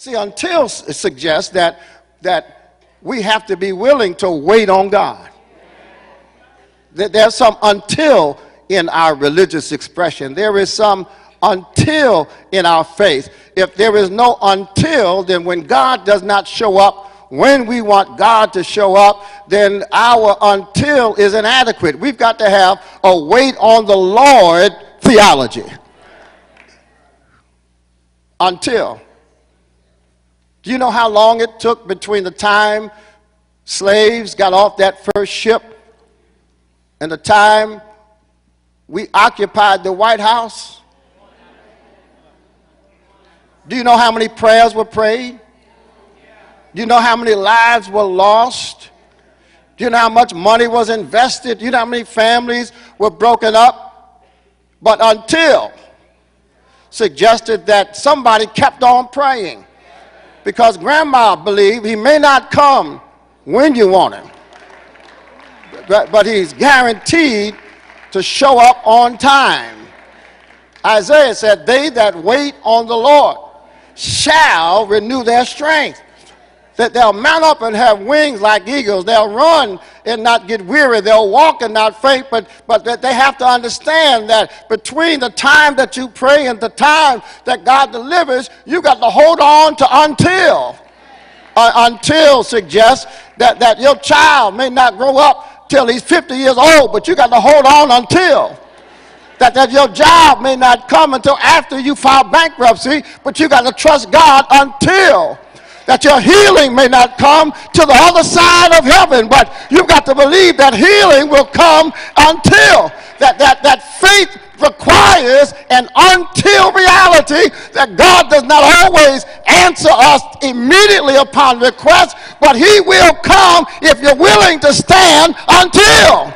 See, until suggests that we have to be willing to wait on God. There's some until in our religious expression. There is some until in our faith. If there is no until, then when God does not show up when we want God to show up, then our until is inadequate. We've got to have a wait on the Lord theology. Until. Do you know how long it took between the time slaves got off that first ship and the time we occupied the White House? Do you know how many prayers were prayed? Do you know how many lives were lost? Do you know how much money was invested? Do you know how many families were broken up? But until suggested that somebody kept on praying because grandma believed he may not come when you want him, but he's guaranteed to show up on time. Isaiah said, they that wait on the Lord shall renew their strength. That they'll mount up and have wings like eagles. They'll run and not get weary. They'll walk and not faint. But that they have to understand that between the time that you pray and the time that God delivers, you got to hold on to until. Until suggests that your child may not grow up till he's 50 years old, but you got to hold on until. That your job may not come until after you file bankruptcy, but you got to trust God until. That your healing may not come to the other side of heaven, but you've got to believe that healing will come until. That faith requires an until reality, that God does not always answer us immediately upon request, but he will come if you're willing to stand until.